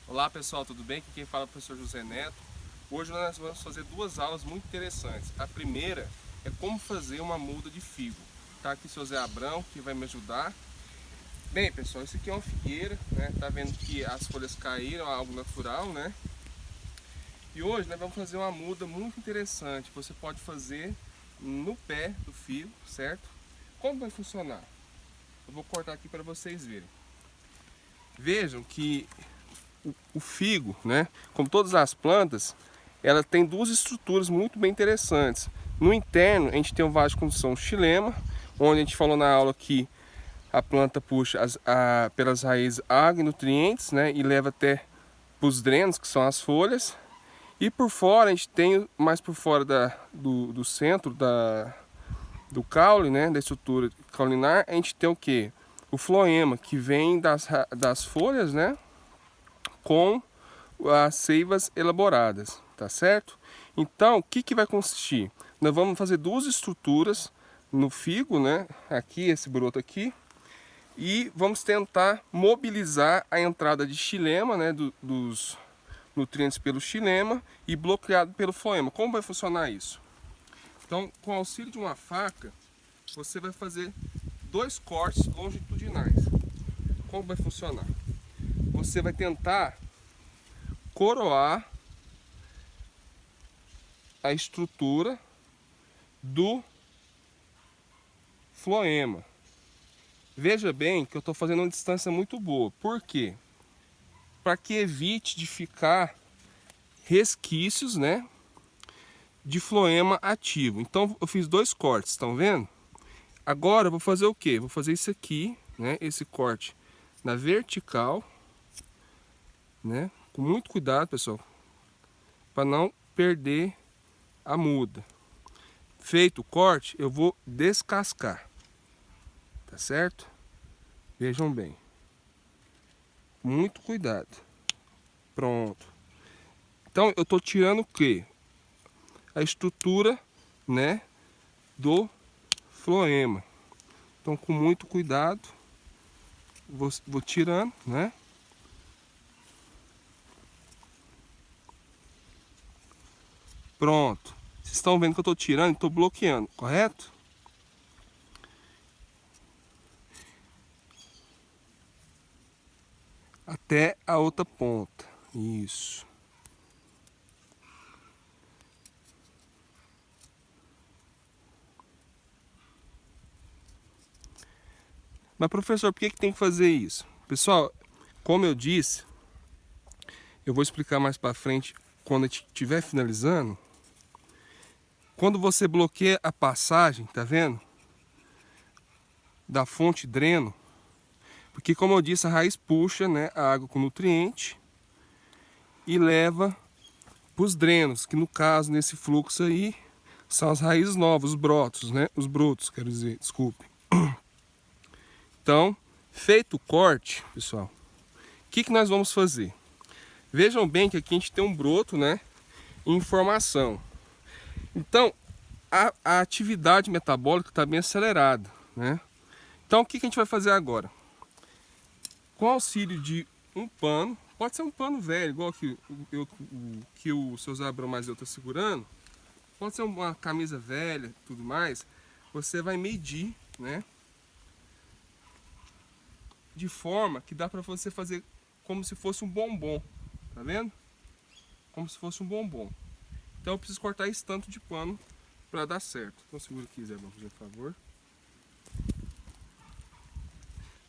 Olá pessoal, tudo bem? Aqui quem fala é o professor José Neto. Hoje nós vamos fazer duas aulas muito interessantes. A primeira é como fazer uma muda de figo. Tá aqui o seu Zé Abrão que vai me ajudar. Bem pessoal, isso aqui é uma figueira, né? Tá vendo que as folhas caíram, algo natural, né? E hoje nós vamos fazer uma muda muito interessante. Você pode fazer no pé do fio, certo? Como vai funcionar? Eu vou cortar aqui para vocês verem. Vejam que o figo, né, como todas as plantas, ela tem duas estruturas muito bem interessantes. No interno, a gente tem o vaso de condução xilema, onde a gente falou na aula que a planta puxa pelas raízes água e nutrientes, né, e leva até os drenos, que são as folhas. E por fora, a gente tem, mais por fora do centro do caule, né, da estrutura caulinar, a gente tem o que? O floema, que vem das folhas, né, com as seivas elaboradas, tá certo? Então, o que vai consistir? Nós vamos fazer duas estruturas no figo, né? Aqui, esse broto aqui, e vamos tentar mobilizar a entrada de xilema, né? Dos nutrientes pelo xilema e bloqueado pelo floema. Como vai funcionar isso? Então, com o auxílio de uma faca, você vai fazer dois cortes longitudinais. Como vai funcionar? Você vai tentar coroar a estrutura do floema. Veja bem que eu estou fazendo uma distância muito boa. Por quê? Para que evite de ficar resquícios, né, de floema ativo. Então eu fiz dois cortes, estão vendo? Agora eu vou fazer o quê? Vou fazer isso aqui, né, esse corte na vertical, né, com muito cuidado, pessoal, para não perder a muda. Feito o corte, eu vou descascar, tá certo? Vejam bem, muito cuidado. Pronto. Então eu estou tirando o que? A estrutura, né, do floema. Então com muito cuidado, vou tirando, né? Pronto. Vocês estão vendo que eu estou tirando e estou bloqueando, correto? Até a outra ponta. Isso. Mas professor, por que tem que fazer isso? Pessoal, como eu disse, eu vou explicar mais para frente quando a gente estiver finalizando. Quando você bloqueia a passagem, tá vendo? Da fonte dreno, porque como eu disse, a raiz puxa, né, a água com nutriente e leva para os drenos, que no caso, nesse fluxo aí, são as raízes novas, os brotos, né? Os brotos, quero dizer, desculpe. Então, feito o corte, pessoal, o que nós vamos fazer? Vejam bem que aqui a gente tem um broto, né, em formação. Então, a atividade metabólica está bem acelerada, né? Então, o que a gente vai fazer agora? Com auxílio de um pano, pode ser um pano velho, igual que o seu Zé Abrão mais eu estou segurando, pode ser uma camisa velha, tudo mais, você vai medir, né? De forma que dá para você fazer como se fosse um bombom, tá vendo? Como se fosse um bombom. Então eu preciso cortar esse tanto de pano para dar certo. Então segura aqui, Zé Abrão, por favor.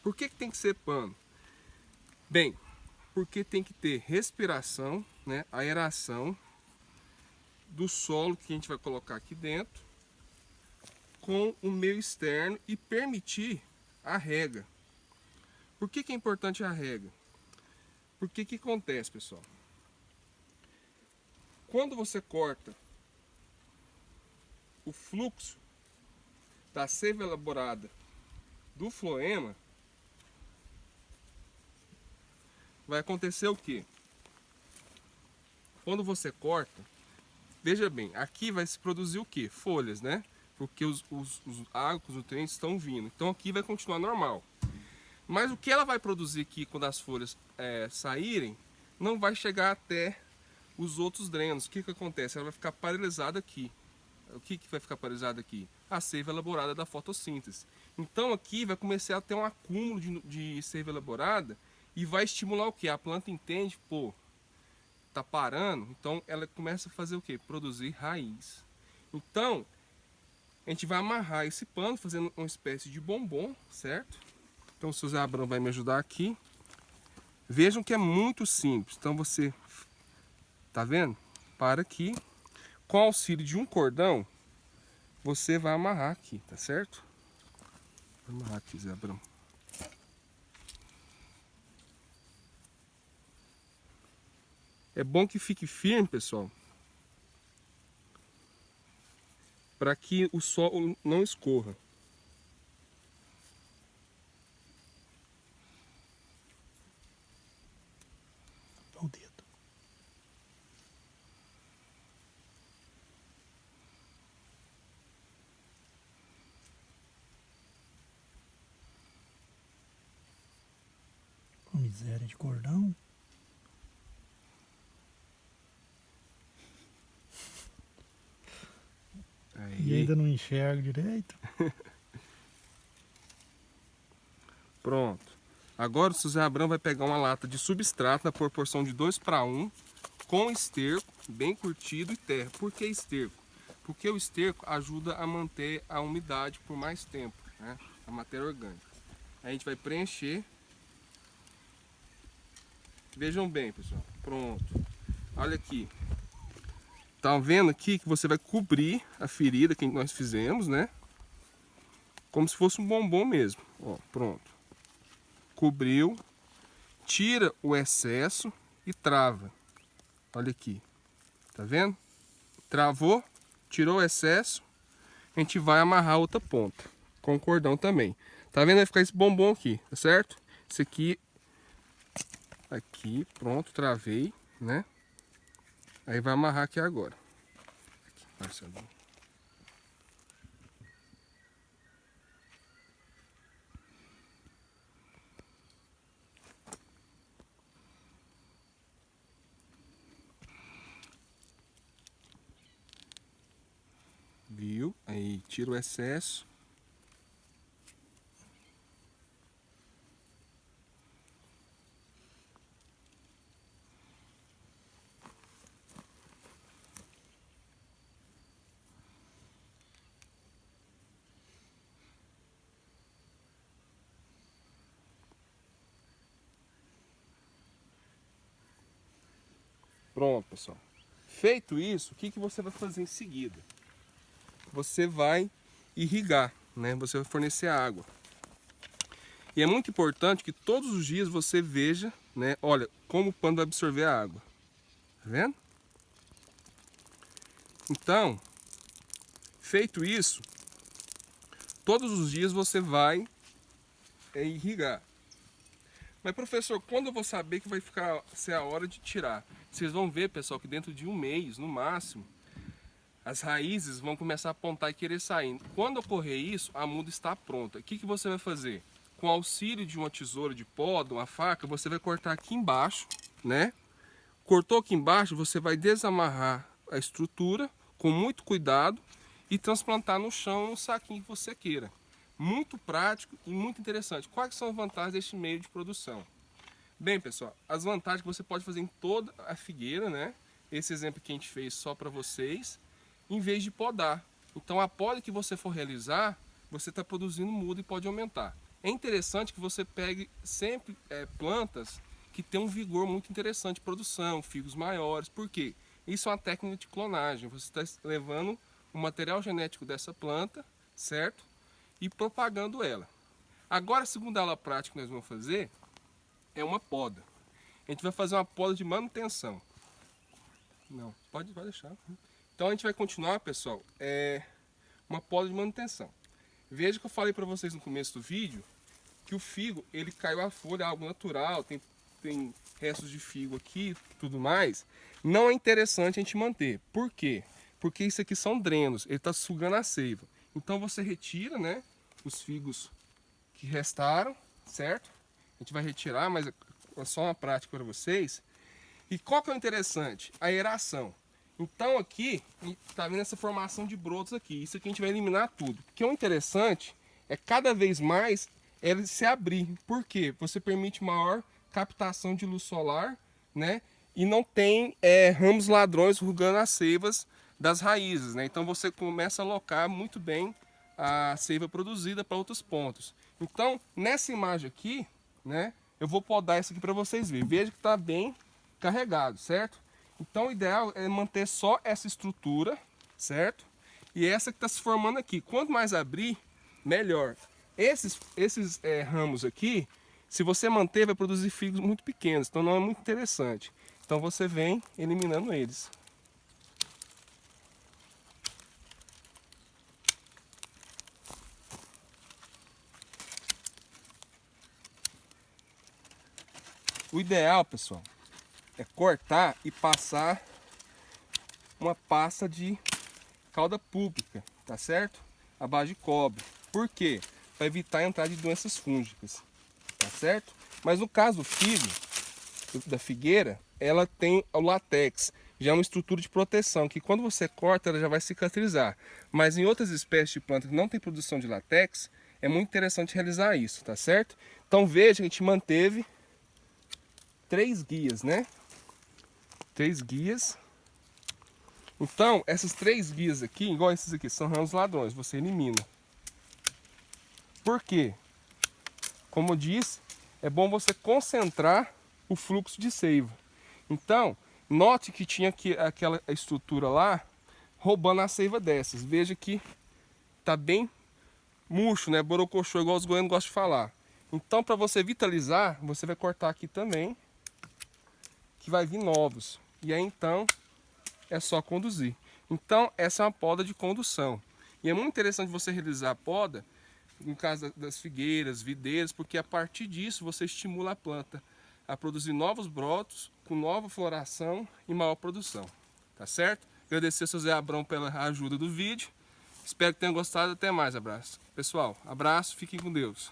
Por que tem que ser pano? Bem, porque tem que ter respiração, né, aeração do solo que a gente vai colocar aqui dentro com o meio externo e permitir a rega. Por que é importante a rega? Porque que acontece, pessoal? Quando você corta o fluxo da seiva elaborada do floema, vai acontecer o quê? Quando você corta, veja bem, aqui vai se produzir o quê? Folhas, né? Porque os água, os nutrientes estão vindo. Então aqui vai continuar normal. Mas o que ela vai produzir aqui quando as folhas saírem, não vai chegar até os outros drenos. O que acontece? Ela vai ficar paralisada aqui. O que vai ficar paralisado aqui? A seiva elaborada da fotossíntese. Então aqui vai começar a ter um acúmulo de seiva elaborada e vai estimular o que? A planta entende, pô, tá parando, então ela começa a fazer o que? Produzir raiz. Então, a gente vai amarrar esse pano fazendo uma espécie de bombom, certo? Então o seu Zé Abrão vai me ajudar aqui. Vejam que é muito simples. Então você, tá vendo? Para aqui. Com o auxílio de um cordão, você vai amarrar aqui, tá certo? Vou amarrar aqui, Zé Abrão. É bom que fique firme, pessoal, para que o sol não escorra. O dedo. Miséria de cordão. Aí. E ainda não enxergo direito. Pronto. Agora o seu Zé Abrão vai pegar uma lata de substrato na proporção de 2:1, com esterco, bem curtido e terra. Por que esterco? Porque o esterco ajuda a manter a umidade por mais tempo, né? A matéria orgânica. Aí a gente vai preencher. Vejam bem, pessoal. Pronto. Olha aqui. Tá vendo aqui que você vai cobrir a ferida que nós fizemos, né? Como se fosse um bombom mesmo. Ó, pronto. Cobriu. Tira o excesso e trava. Olha aqui. Tá vendo? Travou, tirou o excesso. A gente vai amarrar a outra ponta. Com o cordão também. Tá vendo? Vai ficar esse bombom aqui, tá certo? Esse aqui. Aqui, pronto, travei, né? Aí vai amarrar aqui agora. Aqui, Marcelo. Viu? Aí tira o excesso. Pronto, pessoal. Feito isso, o que você vai fazer em seguida? Você vai irrigar, né? Você vai fornecer água. E é muito importante que todos os dias você veja, né? Olha, como o pano vai absorver a água. Tá vendo? Então, feito isso, todos os dias você vai irrigar. Mas professor, quando eu vou saber que vai ser a hora de tirar? Vocês vão ver, pessoal, que dentro de um mês, no máximo, as raízes vão começar a apontar e querer sair. Quando ocorrer isso, a muda está pronta. O que você vai fazer? Com o auxílio de uma tesoura de poda, uma faca, você vai cortar aqui embaixo, né? Cortou aqui embaixo, você vai desamarrar a estrutura com muito cuidado e transplantar no chão um saquinho que você queira. Muito prático e muito interessante. Quais são as vantagens deste meio de produção? Bem, pessoal, as vantagens que você pode fazer em toda a figueira, né? Esse exemplo que a gente fez só para vocês, em vez de podar. Então, a poda que você for realizar, você está produzindo muda e pode aumentar. É interessante que você pegue sempre plantas que têm um vigor muito interessante de produção, figos maiores. Por quê? Isso é uma técnica de clonagem. Você está levando o material genético dessa planta, certo? E propagando ela. Agora, a segunda aula prática que nós vamos fazer é uma poda. A gente vai fazer uma poda de manutenção. Não, pode deixar. Então a gente vai continuar, pessoal, uma poda de manutenção. Veja que eu falei para vocês no começo do vídeo que o figo, ele caiu a folha, algo natural, tem restos de figo aqui, tudo mais. Não é interessante a gente manter. Por quê? Porque isso aqui são drenos, ele está sugando a seiva. Então você retira, né, os figos que restaram, certo? A gente vai retirar, mas é só uma prática para vocês. E qual que é o interessante? A aeração. Então aqui, tá vendo essa formação de brotos aqui. Isso aqui a gente vai eliminar tudo. O que é o interessante é cada vez mais ele se abrir. Por quê? Você permite maior captação de luz solar, né? E não tem ramos ladrões rugando as seivas das raízes, né? Então você começa a alocar muito bem a seiva produzida para outros pontos. Então, nessa imagem aqui, né? Eu vou podar isso aqui para vocês verem. Veja que está bem carregado, certo? Então o ideal é manter só essa estrutura, certo? E essa que está se formando aqui. Quanto mais abrir, melhor. Esses ramos aqui, se você manter, vai produzir figos muito pequenos. Então não é muito interessante. Então você vem eliminando eles. O ideal, pessoal, é cortar e passar uma pasta de cauda pública, tá certo? A base de cobre. Por quê? Para evitar a entrada de doenças fúngicas, tá certo? Mas no caso do figo, da figueira, ela tem o látex, já é uma estrutura de proteção, que quando você corta ela já vai cicatrizar. Mas em outras espécies de plantas que não tem produção de látex, é muito interessante realizar isso, tá certo? Então veja que a gente manteve 3 guias, né? 3 guias. Então, essas 3 guias aqui, igual esses aqui, são ramos ladrões, você elimina. Por quê? Como eu disse, é bom você concentrar o fluxo de seiva. Então, note que tinha aqui aquela estrutura lá, roubando a seiva dessas. Veja que tá bem murcho, né? Borocochô, igual os goianos gostam de falar. Então, para você vitalizar, você vai cortar aqui também, que vai vir novos. E aí, então, é só conduzir. Então, essa é uma poda de condução. E é muito interessante você realizar a poda, no caso das figueiras, videiras, porque a partir disso você estimula a planta a produzir novos brotos, com nova floração e maior produção. Tá certo? Agradecer ao seu Zé Abrão pela ajuda do vídeo. Espero que tenham gostado. Até mais. Abraço. Pessoal, abraço. Fiquem com Deus.